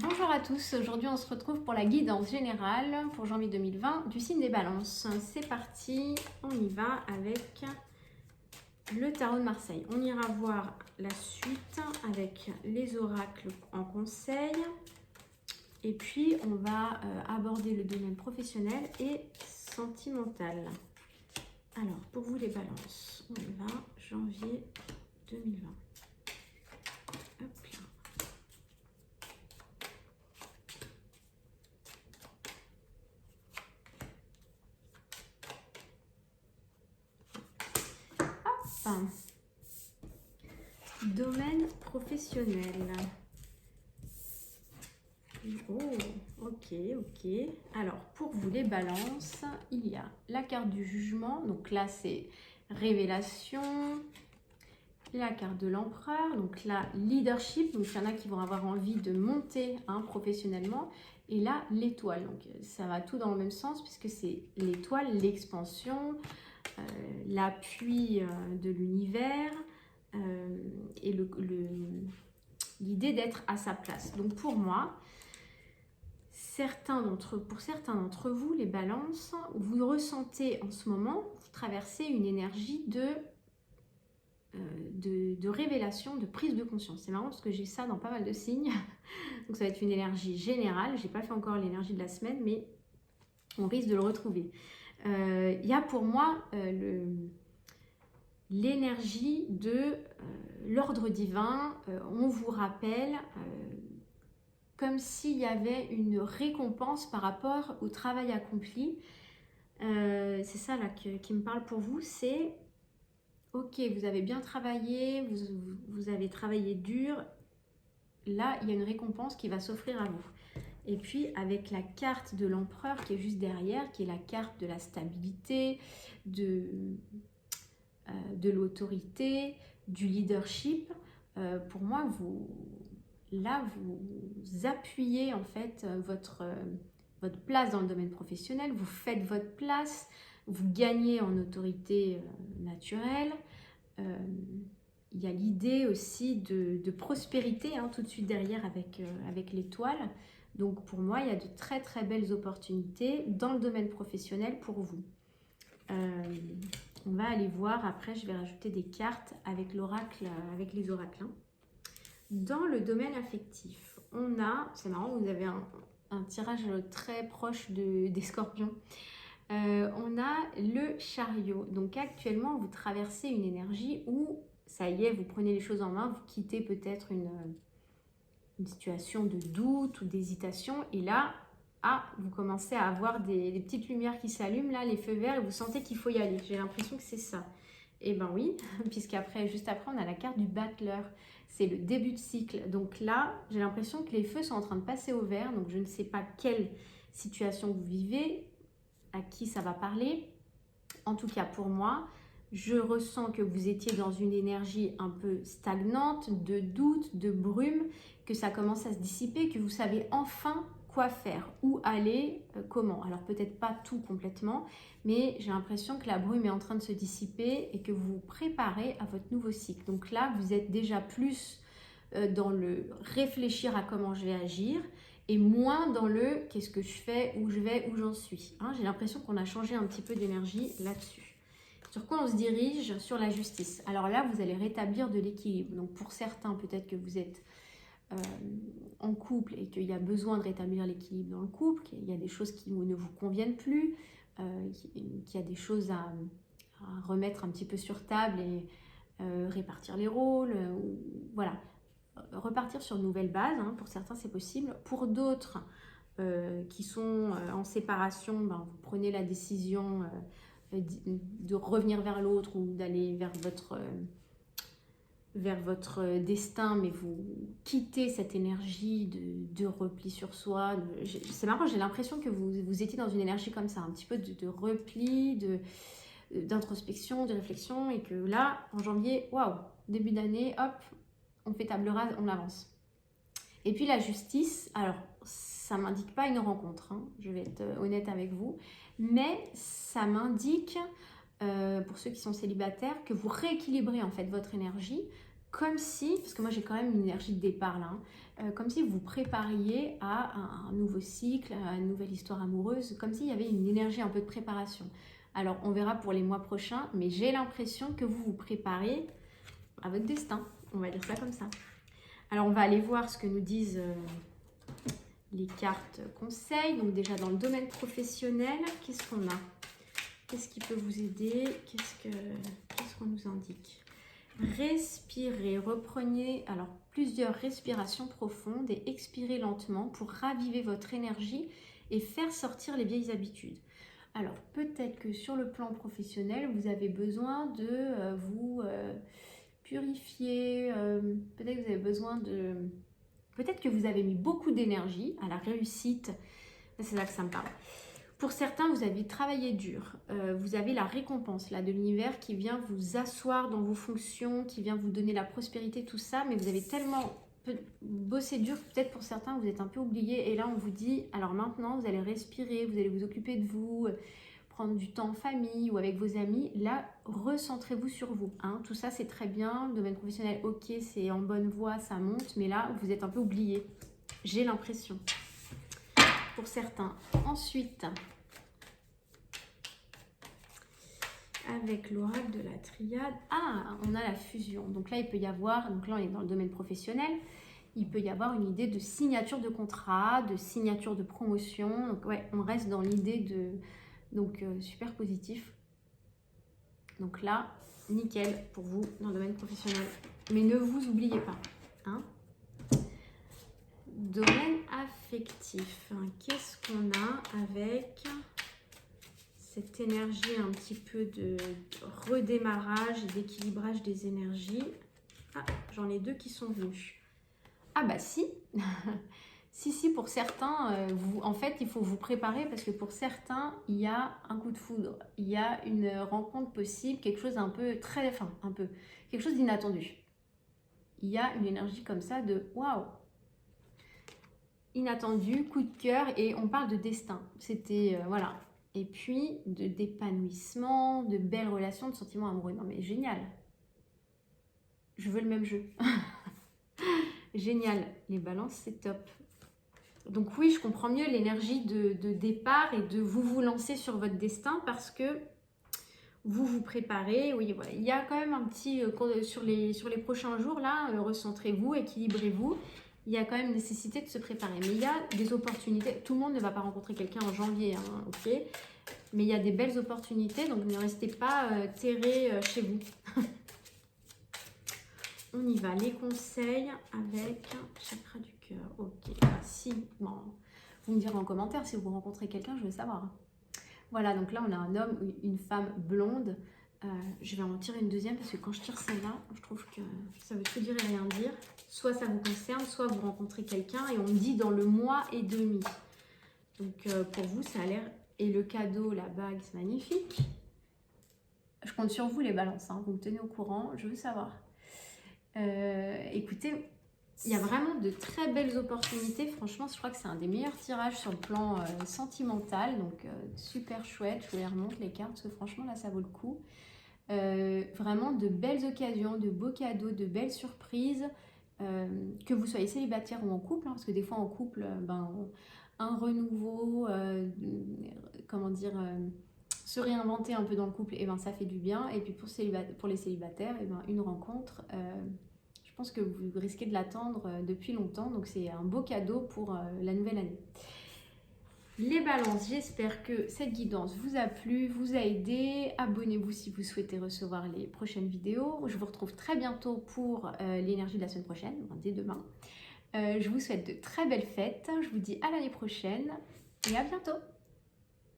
Bonjour à tous, aujourd'hui on se retrouve pour la guidance générale pour janvier 2020 du signe des balances. C'est parti, on y va avec le tarot de Marseille. On ira voir la suite avec les oracles en conseil. Et puis on va aborder le domaine professionnel et sentimental. Alors pour vous les balances, on y va, janvier 2020. Hop là. Domaine professionnel. Oh, ok. Alors, pour vous les balances, il y a la carte du jugement. Donc là, c'est révélation. La carte de l'empereur. Donc là, leadership. Donc il y en a qui vont avoir envie de monter professionnellement. Et là, l'étoile. Donc ça va tout dans le même sens puisque c'est l'étoile, l'expansion, l'appui de l'univers et l'idée d'être à sa place. Donc pour moi, pour certains d'entre vous, les balances, vous ressentez en ce moment, vous traversez une énergie de révélation, de prise de conscience. C'est marrant parce que j'ai ça dans pas mal de signes. Donc ça va être une énergie générale. Je n'ai pas fait encore l'énergie de la semaine, mais on risque de le retrouver. Il y a pour moi l'énergie de l'ordre divin. On vous rappelle comme s'il y avait une récompense par rapport au travail accompli. C'est ça là qui me parle pour vous, c'est ok, vous avez bien travaillé, vous avez travaillé dur, là il y a une récompense qui va s'offrir à vous. Et puis avec la carte de l'empereur qui est juste derrière, qui est la carte de la stabilité, de l'autorité, du leadership, pour moi vous appuyez en fait votre place dans le domaine professionnel, vous faites votre place, vous gagnez en autorité naturelle. Il y a l'idée aussi de prospérité tout de suite derrière avec l'étoile. Donc pour moi, il y a de très très belles opportunités dans le domaine professionnel pour vous. On va aller voir, après je vais rajouter des cartes avec l'oracle, avec les oracles. Dans le domaine affectif, on a, c'est marrant, vous avez un tirage très proche des scorpions. On a le chariot. Donc actuellement, vous traversez une énergie où, ça y est, vous prenez les choses en main, vous quittez peut-être une situation de doute ou d'hésitation. Et là, vous commencez à avoir des petites lumières qui s'allument, là, les feux verts, et vous sentez qu'il faut y aller. J'ai l'impression que c'est ça. Eh bien oui, puisqu'après, juste après, on a la carte du battleur. C'est le début de cycle. Donc là, j'ai l'impression que les feux sont en train de passer au vert. Donc je ne sais pas quelle situation vous vivez, à qui ça va parler. En tout cas, pour moi, je ressens que vous étiez dans une énergie un peu stagnante, de doute, de brume, que ça commence à se dissiper, que vous savez enfin quoi faire, où aller, comment. Alors peut-être pas tout complètement, mais j'ai l'impression que la brume est en train de se dissiper et que vous vous préparez à votre nouveau cycle. Donc là, vous êtes déjà plus dans le réfléchir à comment je vais agir et moins dans le qu'est-ce que je fais, où je vais, où j'en suis. J'ai l'impression qu'on a changé un petit peu d'énergie là-dessus. Sur quoi on se dirige? Sur la justice. Alors là, vous allez rétablir de l'équilibre. Donc pour certains, peut-être que vous êtes en couple et qu'il y a besoin de rétablir l'équilibre dans le couple, qu'il y a des choses qui ne vous conviennent plus, qu'il y a des choses à remettre un petit peu sur table et répartir les rôles, voilà. Repartir sur une nouvelle base, pour certains c'est possible. Pour d'autres qui sont en séparation, vous prenez la décision de revenir vers l'autre ou d'aller vers votre destin, mais vous quittez cette énergie de repli sur soi. C'est marrant, j'ai l'impression que vous étiez dans une énergie comme ça, un petit peu de repli, d'introspection, de réflexion, et que là, en janvier, waouh, début d'année, hop, on fait table rase, on avance. Et puis la justice, alors ça ne m'indique pas une rencontre, je vais être honnête avec vous, mais ça m'indique, pour ceux qui sont célibataires, que vous rééquilibrez en fait votre énergie, comme si, parce que moi j'ai quand même une énergie de départ là, comme si vous vous prépariez à un nouveau cycle, à une nouvelle histoire amoureuse, comme s'il y avait une énergie un peu de préparation. Alors, on verra pour les mois prochains, mais j'ai l'impression que vous vous préparez à votre destin. On va dire ça comme ça. Alors, on va aller voir ce que nous disent les cartes conseils. Donc, déjà, dans le domaine professionnel, qu'est-ce qu'on a? Qu'est-ce qui peut vous aider? Qu'est-ce qu'on nous indique? Respirez, reprenez alors plusieurs respirations profondes et expirez lentement pour raviver votre énergie et faire sortir les vieilles habitudes. Alors peut-être que sur le plan professionnel, vous avez besoin de vous purifier, peut-être que vous avez besoin de... Peut-être que vous avez mis beaucoup d'énergie à la réussite, c'est là que ça me parle. Pour certains, vous avez travaillé dur, vous avez la récompense là, de l'univers qui vient vous asseoir dans vos fonctions, qui vient vous donner la prospérité, tout ça, mais vous avez tellement bossé dur, peut-être pour certains, vous êtes un peu oublié, et là on vous dit, alors maintenant vous allez respirer, vous allez vous occuper de vous, prendre du temps en famille ou avec vos amis, là recentrez-vous sur vous, hein. Tout ça c'est très bien, le domaine professionnel, ok, c'est en bonne voie, ça monte, mais là vous êtes un peu oublié, j'ai l'impression. Pour certains. Ensuite, avec l'oracle de la triade, on a la fusion. Donc là, il peut y avoir, donc là on est dans le domaine professionnel, il peut y avoir une idée de signature de contrat, de signature de promotion. Donc ouais, on reste dans l'idée de, donc super positif. Donc là, nickel pour vous dans le domaine professionnel. Mais ne vous oubliez pas, hein. Domaine affectif, qu'est-ce qu'on a avec cette énergie un petit peu de redémarrage et d'équilibrage des énergies? J'en ai deux qui sont venus. Ah bah si si, pour certains, en fait, il faut vous préparer parce que pour certains, il y a un coup de foudre, il y a une rencontre possible, quelque chose un peu quelque chose d'inattendu. Il y a une énergie comme ça de waouh! Inattendu, coup de cœur, et on parle de destin. C'était, voilà. Et puis, d'épanouissement, de belles relations, de sentiments amoureux. Non mais génial. Je veux le même jeu. Génial. Les balances, c'est top. Donc oui, je comprends mieux l'énergie de départ et de vous lancer sur votre destin parce que vous vous préparez. Oui, voilà. Il y a quand même un petit, sur les prochains jours, là, recentrez-vous, équilibrez-vous. Il y a quand même nécessité de se préparer. Mais il y a des opportunités. Tout le monde ne va pas rencontrer quelqu'un en janvier, hein, ok. Mais il y a des belles opportunités, donc ne restez pas terrés chez vous. On y va. Les conseils avec chakra du cœur. Ok. Si, bon, vous me direz en commentaire si vous rencontrez quelqu'un, je veux savoir. Voilà, donc là, on a un homme ou une femme blonde. Je vais en tirer une deuxième parce que quand je tire celle-là, je trouve que ça veut tout dire et rien dire. Soit ça vous concerne, soit vous rencontrez quelqu'un et on me dit dans le mois et demi. Donc pour vous, ça a l'air... Et le cadeau, la bague, c'est magnifique. Je compte sur vous les balances, hein. Vous me tenez au courant, je veux savoir. Écoutez, il y a vraiment de très belles opportunités. Franchement, je crois que c'est un des meilleurs tirages sur le plan sentimental. Donc super chouette, je vous les remonte les cartes parce que franchement là ça vaut le coup. Vraiment de belles occasions, de beaux cadeaux, de belles surprises, que vous soyez célibataire ou en couple, hein, parce que des fois en couple, un renouveau, comment dire, se réinventer un peu dans le couple, et ça fait du bien. Et puis pour les célibataires, une rencontre, je pense que vous risquez de l'attendre depuis longtemps, donc c'est un beau cadeau pour la nouvelle année. Les balances, j'espère que cette guidance vous a plu, vous a aidé. Abonnez-vous si vous souhaitez recevoir les prochaines vidéos. Je vous retrouve très bientôt pour l'énergie de la semaine prochaine, dès demain. Je vous souhaite de très belles fêtes. Je vous dis à l'année prochaine et à bientôt.